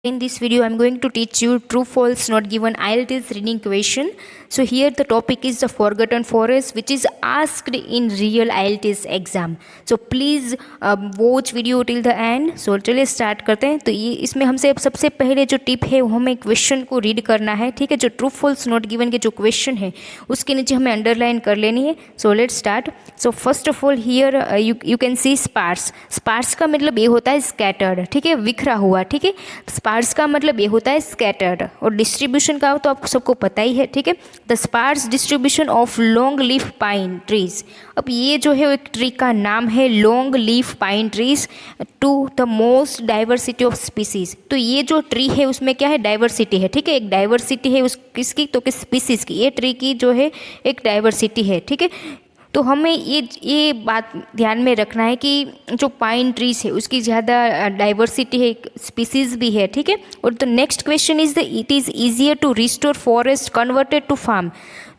In this video, I am going to teach you true false not given IELTS reading question. So here the topic is the forgotten forest, which is asked in real IELTS exam. So please watch video till the end. So चलिए start करते हैं. तो ये इसमें हमसे अब सबसे पहले जो टिप है वो हमें क्वेश्चन को रीड करना है. ठीक है, जो ट्रू फॉल्स नॉट गिवन के जो क्वेश्चन है उसके नीचे हमें अंडरलाइन कर लेनी है. So let's start. So first of all here you can see sparse. Sparse का मतलब ये होता है स्कैटर्ड. ठीक है, बिखरा हुआ. ठीक है, स्पार्स का मतलब ये होता है स्कैटर्ड. और डिस्ट्रीब्यूशन का तो आपको सबको पता ही है. ठीक है, the sparse distribution of long leaf pine trees. अब ये जो है एक ट्री का नाम है long leaf pine trees to the most diversity of species. तो ये जो ट्री है उसमें क्या है, डाइवर्सिटी है. ठीक है, एक डाइवर्सिटी है उस किसकी, तो किस स्पीसीज की. ये ट्री की जो है एक डाइवर्सिटी है. ठीक है, तो हमें ये बात ध्यान में रखना है कि जो पाइन ट्रीज है उसकी ज़्यादा डाइवर्सिटी है, स्पीसीज भी है. ठीक है, और the next question is the it is easier to restore forest converted to farm.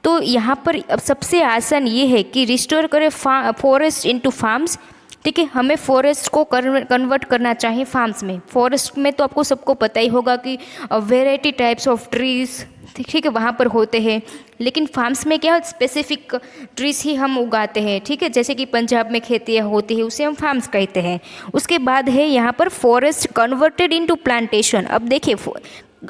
तो यहाँ पर अब सबसे आसान ये है कि रिस्टोर करें फॉरेस्ट इनटू फार्म्स. ठीक है, हमें फॉरेस्ट को कन्वर्ट करना चाहिए फार्म्स में. फॉरेस्ट में तो आपको सबको पता ही होगा कि वेराइटी टाइप्स ऑफ ट्रीज ठीक है वहाँ पर होते हैं. लेकिन फार्म्स में क्या स्पेसिफिक ट्रीज ही हम उगाते हैं. ठीक है, जैसे कि पंजाब में खेतियाँ होती है उसे हम फार्म्स कहते हैं. उसके बाद है यहाँ पर फॉरेस्ट कन्वर्टेड इनटू प्लांटेशन. अब देखिए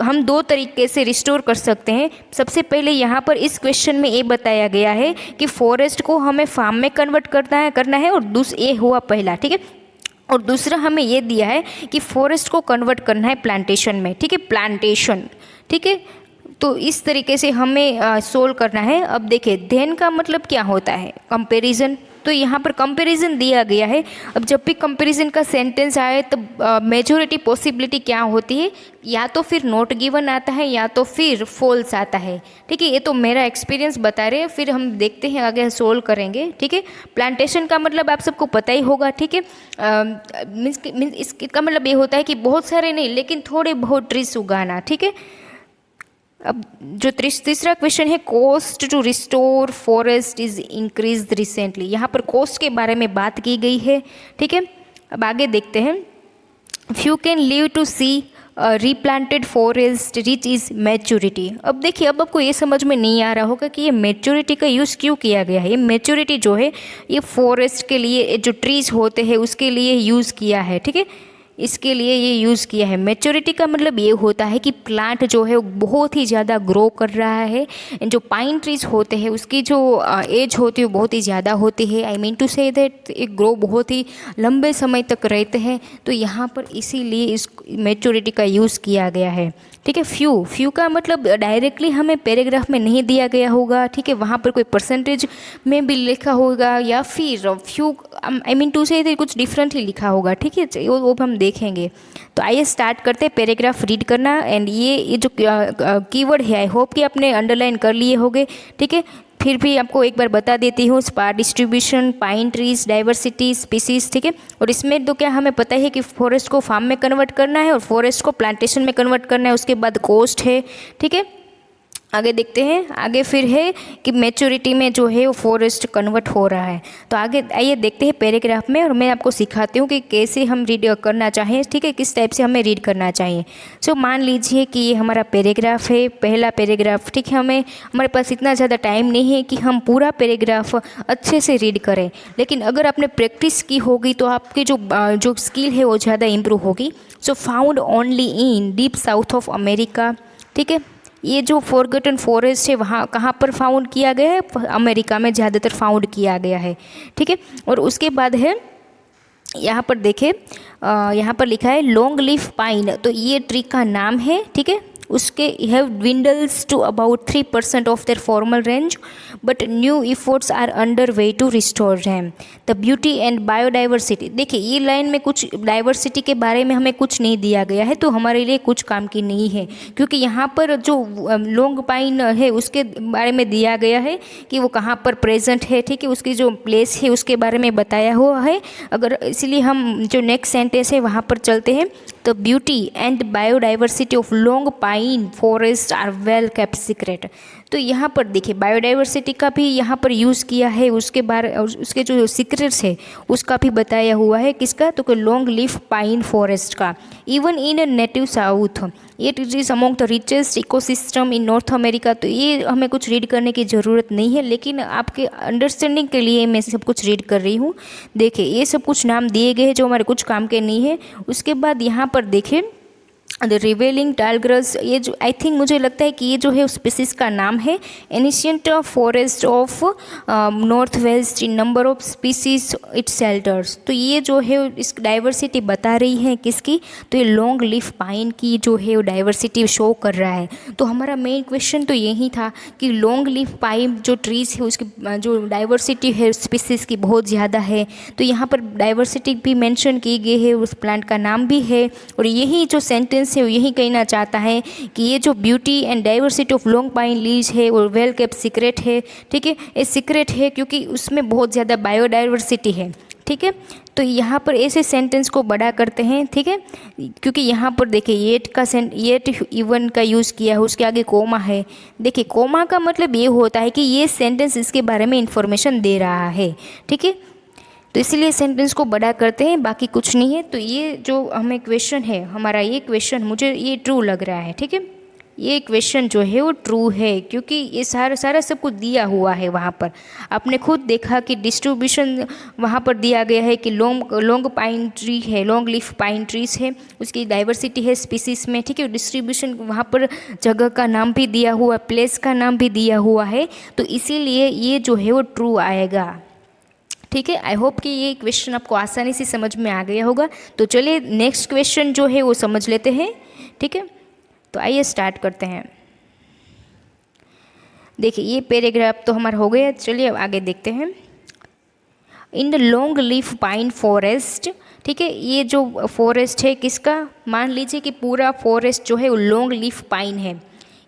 हम दो तरीके से रिस्टोर कर सकते हैं. सबसे पहले यहाँ पर इस क्वेश्चन में ये बताया गया है कि फॉरेस्ट को हमें फार्म में कन्वर्ट करना है और ये हुआ पहला. ठीक है, और दूसरा हमें ये दिया है कि फॉरेस्ट को कन्वर्ट करना है प्लांटेशन में. ठीक है, प्लांटेशन. ठीक है, तो इस तरीके से हमें सोल्व करना है. अब देखिए देन का मतलब क्या होता है, कंपैरिजन. तो यहाँ पर कंपैरिजन दिया गया है. अब जब भी कंपैरिजन का सेंटेंस आए तो मेजॉरिटी पॉसिबिलिटी क्या होती है, या तो फिर नॉट गिवन आता है या तो फिर फॉल्स आता है. ठीक है, ये तो मेरा एक्सपीरियंस बता रहे हैं, फिर हम देखते हैं आगे सोल्व करेंगे. ठीक है, प्लांटेशन का मतलब आप सबको पता ही होगा. ठीक है, मीन्स इसका मतलब ये होता है कि बहुत सारे नहीं लेकिन थोड़े बहुत ट्रीज उगाना. ठीक है, अब जो तीसरा क्वेश्चन है cost to restore forest is increase recently. यहाँ पर कॉस्ट के बारे में बात की गई है. ठीक है, अब आगे देखते हैं. Few can live to see replanted forest reach its maturity. अब देखिए अब आपको ये समझ में नहीं आ रहा होगा कि ये मैच्योरिटी का यूज़ क्यों किया गया है. ये मैच्योरिटी जो है ये फॉरेस्ट के लिए, जो ट्रीज होते हैं उसके लिए यूज़ किया है. ठीक है, इसके लिए ये यूज़ किया है. मैच्योरिटी का मतलब ये होता है कि प्लांट जो है वो बहुत ही ज़्यादा ग्रो कर रहा है. जो पाइन ट्रीज होते हैं उसकी जो एज होती है वो बहुत ही ज़्यादा होती है. I mean to say that एक ग्रो बहुत ही लंबे समय तक रहते हैं. तो यहाँ पर इसीलिए इस मैच्योरिटी का यूज़ किया गया है. ठीक है, फ्यू का मतलब डायरेक्टली हमें पैराग्राफ में नहीं दिया गया होगा. ठीक है, वहाँ पर कोई परसेंटेज में भी लिखा होगा या फिर फ्यू आई मीन टू से कुछ डिफरेंटली लिखा होगा. ठीक है, वो हम देखेंगे. तो आइए स्टार्ट करते हैं पैराग्राफ रीड करना. एंड ये जो कीवर्ड है आई होप कि आपने अंडरलाइन कर लिए होंगे. ठीक है, फिर भी आपको एक बार बता देती हूँ. Spar distribution, pine trees, diversity, species. ठीक है, और इसमें तो क्या हमें पता है कि फॉरेस्ट को फार्म में कन्वर्ट करना है और फॉरेस्ट को प्लांटेशन में कन्वर्ट करना है. उसके बाद कॉस्ट है. ठीक है, आगे देखते हैं. आगे फिर है कि मैच्योरिटी में जो है वो फॉरेस्ट कन्वर्ट हो रहा है. तो आगे आइए देखते हैं पैराग्राफ में और मैं आपको सिखाती हूँ कि कैसे हम रीड करना चाहें. ठीक है, किस टाइप से हमें रीड करना चाहिए. सो मान लीजिए कि ये हमारा पैराग्राफ है, पहला पैराग्राफ. ठीक है, हमारे पास इतना ज़्यादा टाइम नहीं है कि हम पूरा पैराग्राफ अच्छे से रीड करें. लेकिन अगर आपने प्रैक्टिस की होगी तो आपकी जो स्किल है वो ज़्यादा इम्प्रूव होगी. So found only in deep south of America. ठीक है, ये जो फॉरगॉटन फॉरेस्ट है वहाँ कहाँ पर फाउंड किया गया है, अमेरिका में ज़्यादातर फाउंड किया गया है. ठीक है, और उसके बाद है यहाँ पर देखें, यहाँ पर लिखा है लॉन्ग लीफ पाइन. तो ये ट्री का नाम है. ठीक है, उसके have dwindles to about 3% of their formal range but new efforts are under way to restore them. The beauty and biodiversity. देखिए ये लाइन में कुछ डाइवर्सिटी के बारे में हमें कुछ नहीं दिया गया है तो हमारे लिए कुछ काम की नहीं है, क्योंकि यहाँ पर जो लॉन्ग पाइन है उसके बारे में दिया गया है कि वो कहाँ पर प्रेजेंट है. ठीक है, उसकी जो प्लेस है उसके बारे में बताया हुआ है. अगर इसलिए हम जो नेक्स्ट सेंटेंस है वहाँ पर चलते हैं. The beauty and biodiversity of long pine forest are well kept secret. तो यहाँ पर देखिए बायोडाइवर्सिटी का भी यहाँ पर यूज़ किया है, उसके बारे उसके जो सीक्रेट्स है उसका भी बताया हुआ है। किसका? तो लॉन्ग लीफ पाइन फॉरेस्ट का। Even in native south it is among the richest ecosystem in north America. तो ये हमें कुछ रीड करने की ज़रूरत नहीं है, लेकिन आपके अंडरस्टैंडिंग के लिए मैं सब कुछ रीड कर रही हूँ। देखिए ये सब कुछ नाम दिए गए हैं जो हमारे कुछ काम के नहीं है। उसके बाद यहाँ पर देखिए द रिवेलिंग टालग्रस, ये जो आई थिंक मुझे लगता है कि ये जो है उस स्पीसीज का नाम है। Ancient forest of north west in number of species it shelters. तो ये जो है इस डाइवर्सिटी बता रही है किसकी? तो ये लॉन्ग लीफ पाइन की जो है वो डाइवर्सिटी शो कर रहा है। तो हमारा मेन क्वेश्चन तो यही था कि लॉन्ग लीफ पाइन जो ट्रीज़ है उसकी जो डाइवर्सिटी है स्पीसीज़ की बहुत ज़्यादा है। तो यहाँ पर डाइवर्सिटी भी मेंशन की गई है, उस प्लांट का नाम भी है। और यही जो सेंटेंस है वो यही कहना चाहता है कि ये जो beauty and diversity of long pine leaves है और वेल केप्ट सीक्रेट है। ठीक है, ये सीक्रेट है क्योंकि उसमें बहुत ज़्यादा बायोडाइवर्सिटी है। ठीक है, तो यहाँ पर ऐसे सेंटेंस को बड़ा करते हैं। ठीक है, क्योंकि यहाँ पर देखिए येट इवन का यूज़ किया है, उसके आगे कोमा है। देखिए कोमा का मतलब ये होता है कि ये सेंटेंस इसके बारे में इंफॉर्मेशन दे रहा है। ठीक है, तो इसीलिए सेंटेंस को बड़ा करते हैं, बाकी कुछ नहीं है। तो ये जो हमें क्वेश्चन है हमारा, ये क्वेश्चन मुझे ये ट्रू लग रहा है। ठीक है, ये क्वेश्चन जो है वो ट्रू है क्योंकि ये सारा सब कुछ दिया हुआ है वहाँ पर। आपने खुद देखा कि डिस्ट्रीब्यूशन वहाँ पर दिया गया है कि लॉन्ग पाइन ट्री है, लॉन्ग लीफ पाइन ट्रीज है, उसकी डाइवर्सिटी है स्पीसीज में। ठीक है, डिस्ट्रीब्यूशन वहाँ पर जगह का नाम भी दिया हुआ, प्लेस का नाम भी दिया हुआ है। तो इसीलिए ये जो है वो ट्रू आएगा। ठीक है, आई होप कि ये क्वेश्चन आपको आसानी से समझ में आ गया होगा। तो चलिए नेक्स्ट क्वेश्चन जो है वो समझ लेते हैं। ठीक है, तो आइए स्टार्ट करते हैं। देखिए ये पैराग्राफ तो हमारा हो गया, चलिए अब आगे देखते हैं। In the long leaf pine forest, ठीक है, ये जो फॉरेस्ट है किसका? मान लीजिए कि पूरा फॉरेस्ट जो है वो लॉन्ग लीफ पाइन है।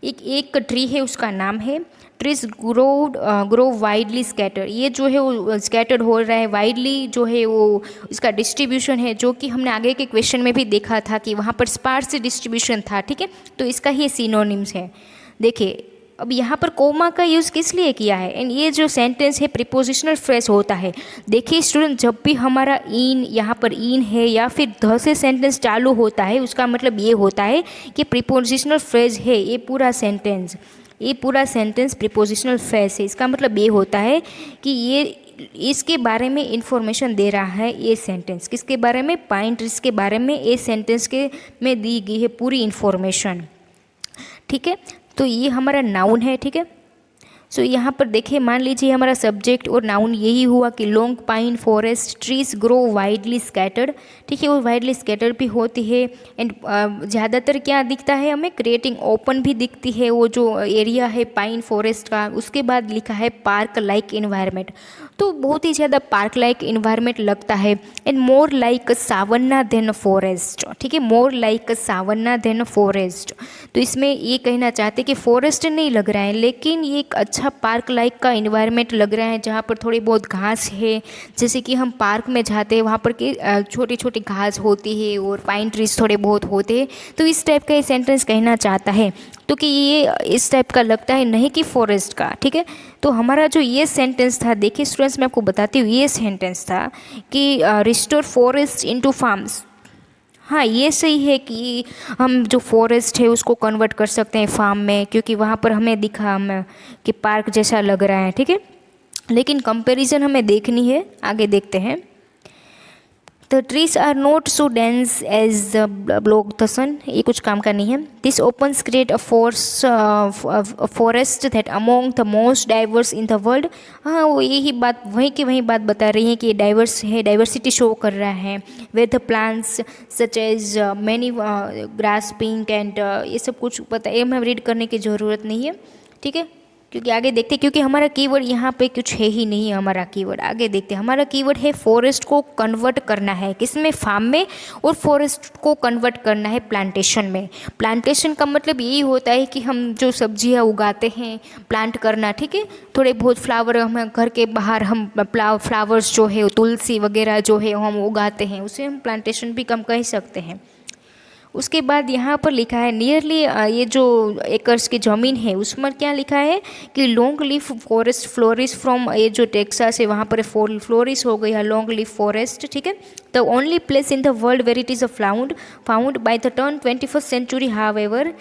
एक ट्री है, उसका नाम है ट्रीज ग्रो वाइडली स्कैटर। ये जो है वो स्कैटर्ड हो रहा है वाइडली, जो है वो इसका डिस्ट्रीब्यूशन है, जो कि हमने आगे के क्वेश्चन में भी देखा था कि वहाँ पर स्पार्स डिस्ट्रीब्यूशन था। ठीक है, तो इसका ही सिनोनिम्स है। देखिए अब यहाँ पर कोमा का यूज़ किस लिए किया है? एंड ये जो सेंटेंस है प्रीपोजिशनल फ्रेज होता है। देखिए स्टूडेंट, जब भी हमारा इन यहाँ पर इन है या फिर ध से सेंटेंस चालू होता है, उसका मतलब ये होता है कि प्रीपोजिशनल फ्रेज है ये पूरा सेंटेंस प्रीपोजिशनल फ्रेज है। इसका मतलब ये होता है कि ये इसके बारे में इंफॉर्मेशन दे रहा है। ये सेंटेंस किसके बारे में? पाइन ट्रीज के बारे में ये सेंटेंस के में दी गई है पूरी इंफॉर्मेशन। ठीक है, तो ये हमारा नाउन है। ठीक है, सो यहाँ पर देखिए मान लीजिए हमारा सब्जेक्ट और नाउन यही हुआ कि long pine forest trees grow widely scattered. ठीक है, वो वाइडली स्कैटर्ड भी होती है। एंड ज़्यादातर क्या दिखता है हमें? क्रिएटिंग ओपन भी दिखती है वो जो एरिया है पाइन फॉरेस्ट का। उसके बाद लिखा है पार्क लाइक इन्वायरमेंट, तो बहुत ही ज़्यादा पार्क लाइक इन्वायरमेंट लगता है। And more like savanna than forest. ठीक है, more like savanna than forest. तो इसमें ये कहना चाहते हैं कि फॉरेस्ट नहीं लग रहा है, लेकिन ये एक अच्छा पार्क लाइक का इन्वायरमेंट लग रहा है जहाँ पर थोड़ी बहुत घास है। जैसे कि हम पार्क में जाते हैं वहाँ पर कि छोटी छोटी घास होती है और पाइन ट्रीज थोड़े बहुत होते हैं। तो इस टाइप का ये सेंटेंस कहना चाहता है, तो कि ये इस टाइप का लगता है, नहीं कि फॉरेस्ट का। ठीक है, तो हमारा जो ये सेंटेंस था, देखिए स्टूडेंट्स मैं आपको बताती हूँ, ये सेंटेंस था कि रिस्टोर फॉरेस्ट इनटू फार्म्स। हाँ, ये सही है कि हम जो फॉरेस्ट है उसको कन्वर्ट कर सकते हैं फार्म में, क्योंकि वहाँ पर हमें दिखा हमें कि पार्क जैसा लग रहा है। ठीक है, लेकिन कंपैरिजन हमें देखनी है, आगे देखते हैं। The trees are not so dense as the block the sun. ये कुछ काम का नहीं है। This opens create a forest that among the most diverse in the world. हाँ, वो यही बात वहीं की वहीं बात बता रही है कि डाइवर्स है, डाइवर्सिटी शो कर रहा है। Where the plants such as many grass pink and ये सब कुछ पता है, हमें रीड करने की ज़रूरत नहीं है। ठीक है, क्योंकि आगे देखते, क्योंकि हमारा कीवर्ड यहाँ पे कुछ है ही नहीं। हमारा कीवर्ड आगे देखते, हमारा कीवर्ड है फॉरेस्ट को कन्वर्ट करना है किसमें? फार्म में, और फॉरेस्ट को कन्वर्ट करना है प्लांटेशन में। प्लांटेशन का मतलब यही होता है कि हम जो सब्जियाँ उगाते हैं प्लांट करना। ठीक है, थोड़े बहुत फ्लावर हम घर के बाहर हम फ्लावर्स जो है तुलसी वगैरह जो है हम उगाते हैं, उसे हम प्लांटेशन भी कम कह सकते हैं। उसके बाद यहाँ पर लिखा है नियरली, ये जो एकर्स की ज़मीन है उसमें क्या लिखा है कि long leaf forest flourish from, ये जो टेक्सास है वहाँ पर फ्लोरिश हो गया लॉन्ग लीफ फॉरेस्ट, ठीक है। The only place in the world where it is found by the turn 21st century however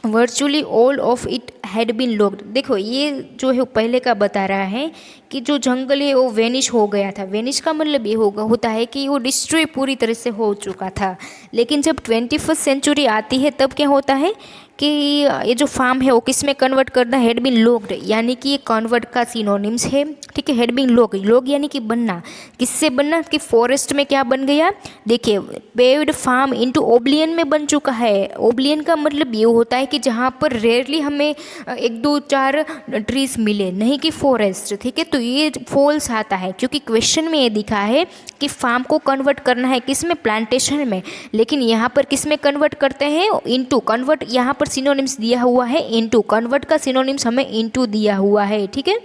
virtually all of it had been logged. देखो ये जो है पहले का बता रहा है कि जो जंगल है वो वेनिश हो गया था। वेनिश का मतलब ये होता है कि वो डिस्ट्रॉय पूरी तरह से हो चुका था। लेकिन जब 21st सेंचुरी आती है तब क्या होता है कि ये जो फार्म है वो किस में कन्वर्ट करना, हैड बीन लॉक्ड, यानी कि ये कन्वर्ट का सिनोनिम्स है, ठीक है। हैड बीन लॉक यानी कि बनना, किससे बनना कि फॉरेस्ट में क्या बन गया, देखिए पेव्ड फार्म इनटू ओब्लियन में बन चुका है। ओब्लियन का मतलब ये होता है कि जहाँ पर रेयरली हमें 1-2-4 ट्रीज मिले, नहीं कि फॉरेस्ट, ठीक है। तो ये फॉल्स आता है क्योंकि क्वेश्चन में ये दिखा है कि फार्म को कन्वर्ट करना है किस में, प्लांटेशन में, लेकिन यहाँ पर किस में कन्वर्ट करते हैं, इनटू। कन्वर्ट यहाँ पर सिनोनिम्स दिया हुआ है इनटू, कन्वर्ट का सिनोनिम्स हमें इनटू दिया हुआ है, ठीक है,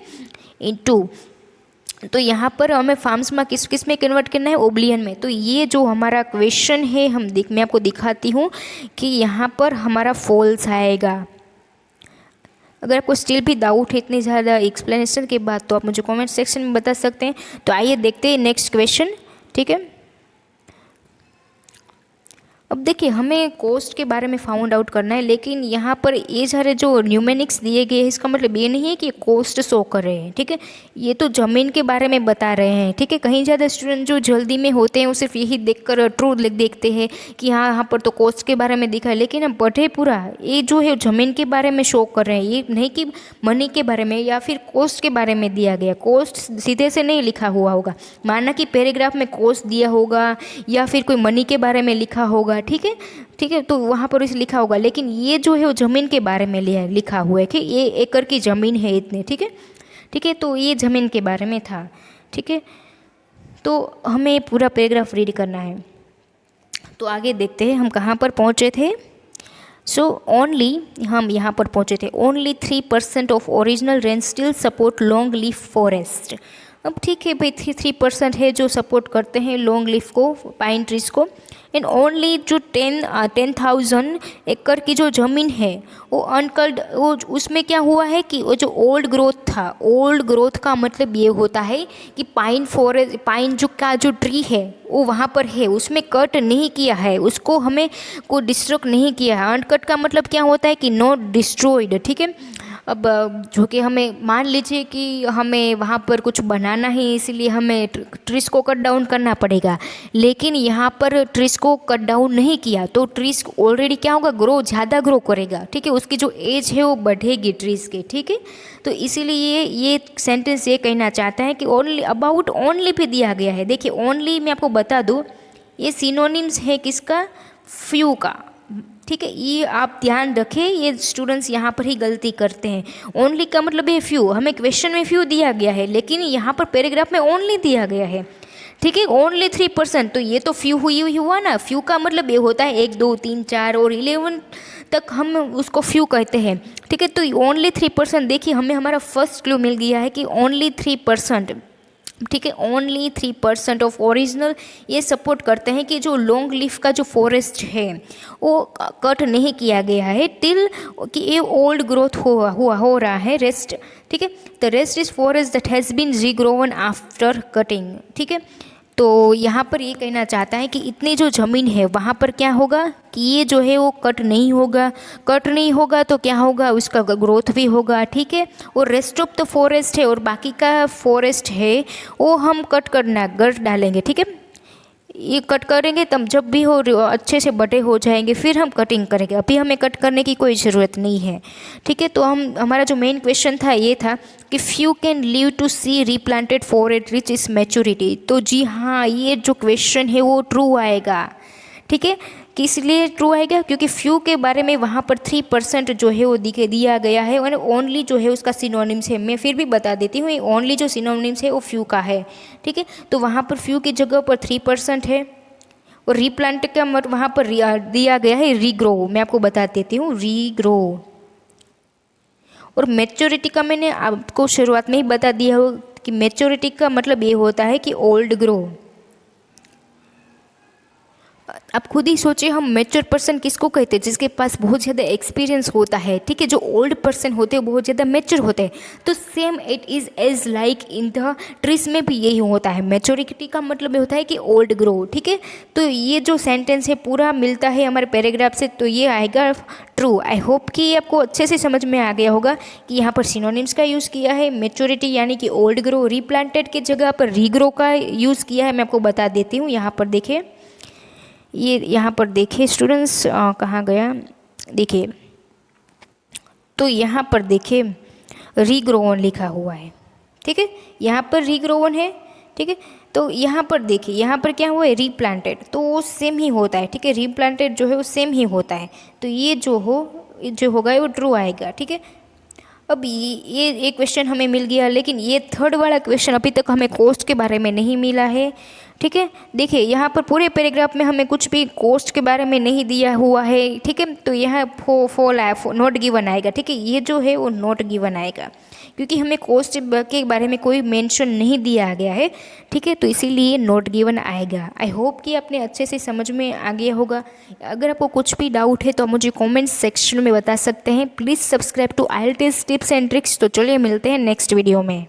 इनटू। तो यहाँ पर हमें फार्म्स में किस में कन्वर्ट करना है, ओब्लियन में। तो ये जो हमारा क्वेश्चन है मैं आपको दिखाती हूँ कि यहाँ पर हमारा फॉल्स आएगा। अगर आपको स्टिल भी डाउट है इतनी ज़्यादा एक्सप्लेनेशन के बाद तो आप मुझे कमेंट सेक्शन में बता सकते हैं। तो आइए देखते हैं नेक्स्ट क्वेश्चन, ठीक है। अब देखिए हमें कॉस्ट के बारे में फाउंड आउट करना है, लेकिन यहाँ पर ये सारे जो न्यूमेरिक्स दिए गए हैं इसका मतलब ये नहीं है कि कॉस्ट शो कर रहे हैं, ठीक है। ये तो ज़मीन के बारे में बता रहे हैं, ठीक है। कहीं ज़्यादा स्टूडेंट जो जल्दी में होते हैं वो सिर्फ यही देखकर ट्रू देखते हैं कि हाँ यहाँ पर तो कॉस्ट के बारे में दिखा है, लेकिन हम पढ़े पूरा ये जो है ज़मीन के बारे में शो कर रहे हैं, ये नहीं कि मनी के बारे में या फिर कॉस्ट के बारे में दिया गया। कॉस्ट सीधे से नहीं लिखा हुआ होगा, माना कि पैराग्राफ में कॉस्ट दिया होगा या फिर कोई मनी के बारे में लिखा होगा, ठीक है, ठीक है। तो वहाँ पर इसे लिखा होगा, लेकिन ये जो है वो ज़मीन के बारे में लिखा हुआ है कि ये एकड़ की ज़मीन है इतने, ठीक है, ठीक है। तो ये ज़मीन के बारे में था, ठीक है। तो हमें पूरा पैराग्राफ रीड करना है। तो आगे देखते हैं हम कहाँ पर पहुँचे थे। ओनली हम यहाँ पर पहुँचे थे, only 3% of original range still support long leaf forest. अब ठीक है भाई, 3% है जो सपोर्ट करते हैं लॉन्ग लीफ को, पाइन ट्रीज को। एंड ओनली जो 10,000 एकड़ की जो ज़मीन है वो अनकल्ड, वो उसमें क्या हुआ है कि वो जो ओल्ड ग्रोथ था, ओल्ड ग्रोथ का मतलब ये होता है कि पाइन फॉरेस्ट, पाइन जो ट्री है वो वहाँ पर है, उसमें कट नहीं किया है, उसको हमें को डिस्ट्रॉय नहीं किया है। अनकट का मतलब क्या होता है कि नॉट डिस्ट्रॉयड, ठीक है। अब जो कि हमें मान लीजिए कि हमें वहाँ पर कुछ बनाना है, इसीलिए हमें ट्रीज को कट डाउन करना पड़ेगा, लेकिन यहाँ पर ट्रीज को कट डाउन नहीं किया तो ट्रीज ऑलरेडी क्या होगा, ज़्यादा ग्रो करेगा, ठीक है। उसकी जो एज है वो बढ़ेगी ट्रीज के, ठीक है। तो इसीलिए ये सेंटेंस ये कहना चाहता है कि ओनली, अबाउट ओनली भी दिया गया है। देखिए ओनली मैं आपको बता दूँ ये सिनोनिम्स है किसका, फ्यू का, ठीक है। ये आप ध्यान रखें, ये स्टूडेंट्स यहाँ पर ही गलती करते हैं। ओनली का मतलब है फ्यू, हमें क्वेश्चन में फ्यू दिया गया है लेकिन यहाँ पर पैराग्राफ में ओनली दिया गया है, ठीक है। ओनली 3%, तो ये तो फ्यू हुआ ना। फ्यू का मतलब ये होता है 1, 2, 3, 4 और 11 तक हम उसको फ्यू कहते हैं, ठीक है। तो ओनली 3%, देखिए हमें हमारा फर्स्ट क्लू मिल गया है कि ओनली 3%, ठीक है। ओनली 3% ऑफ ओरिजिनल ये सपोर्ट करते हैं कि जो लॉन्ग लीफ का जो फॉरेस्ट है वो कट नहीं किया गया है टिल कि ये ओल्ड ग्रोथ हो रहा है, रेस्ट, ठीक है। The rest is forest that has been regrown after cutting, ठीक है। तो यहाँ पर ये कहना चाहता है कि इतनी जो ज़मीन है वहाँ पर क्या होगा कि ये जो है वो कट नहीं होगा तो क्या होगा, उसका ग्रोथ भी होगा, ठीक है। और रेस्ट ऑफ द फॉरेस्ट है और बाकी का फॉरेस्ट है वो हम कट डालेंगे, ठीक है। ये कट करेंगे तब जब भी हो अच्छे से बड़े हो जाएंगे फिर हम कटिंग करेंगे, अभी हमें कट करने की कोई ज़रूरत नहीं है, ठीक है। तो हमारा जो मेन क्वेश्चन था ये था कि few can live to see replanted for it reach its maturity. तो जी हाँ, ये जो क्वेश्चन है वो ट्रू आएगा, ठीक है। कि इसलिए ट्रू आएगा क्योंकि फ्यू के बारे में वहाँ पर 3% जो है वो दिया गया है और ओनली जो है उसका सिनोनिम्स है। मैं फिर भी बता देती हूँ, ओनली जो सिनोनिम्स है वो फ्यू का है, ठीक है। तो वहाँ पर फ्यू की जगह पर 3% है और रीप्लांट का मतलब वहाँ पर दिया गया है रीग्रो। मैं आपको बता देती हूँ, रीग्रो। और मैच्योरिटी का मैंने आपको शुरुआत में ही बता दिया हो कि मैच्योरिटी का मतलब ये होता है कि ओल्ड ग्रो। आप खुद ही सोचिए, हम मैच्योर पर्सन किसको कहते हैं? जिसके पास बहुत ज़्यादा एक्सपीरियंस होता है, ठीक है। जो ओल्ड पर्सन होते हैं बहुत ज़्यादा मैच्योर होते हैं। तो same it is age like in the trees में भी यही होता है। मैच्योरिटी का मतलब ये होता है कि ओल्ड ग्रो, ठीक है। तो ये जो सेंटेंस है पूरा मिलता है हमारे पैराग्राफ से, तो ये आएगा ट्रू। आई होप कि ये आपको अच्छे से समझ में आ गया होगा कि यहाँ पर सिनोनिम्स का यूज़ किया है। मैच्योरिटी यानी कि ओल्ड ग्रो, रीप्लांटेड के जगह पर रीग्रो का यूज़ किया है। मैं आपको बता देती हूँ, यहाँ पर देखिए, ये यहाँ पर देखिए स्टूडेंट्स, कहाँ गया, देखिए, तो यहाँ पर देखिए रीग्रोवन लिखा हुआ है, ठीक है। यहाँ पर रीग्रोवन है, ठीक है। तो यहाँ पर देखिए, यहाँ पर क्या हुआ है, रीप्लांटेड, तो वो सेम ही होता है, ठीक है। रीप्लांटेड जो है वो सेम ही होता है। तो ये जो होगा वो ट्रू आएगा, ठीक है। अब ये एक क्वेश्चन हमें मिल गया, लेकिन ये थर्ड वाला क्वेश्चन अभी तक हमें कॉस्ट के बारे में नहीं मिला है, ठीक है। देखिए यहाँ पर पूरे पैराग्राफ में हमें कुछ भी कॉस्ट के बारे में नहीं दिया हुआ है, ठीक है। तो यहाँ नॉट गिवन आएगा, ठीक है। ये जो है वो नॉट गिवन आएगा, क्योंकि हमें कॉस्ट के बारे में कोई मेंशन नहीं दिया गया है, ठीक है। तो इसीलिए नॉट गिवन आएगा। आई होप कि आपने अच्छे से समझ में आ गया होगा। अगर आपको कुछ भी डाउट है तो आप मुझे कमेंट सेक्शन में बता सकते हैं। Please subscribe to IELTS tips and tricks. तो चलिए मिलते हैं नेक्स्ट वीडियो में।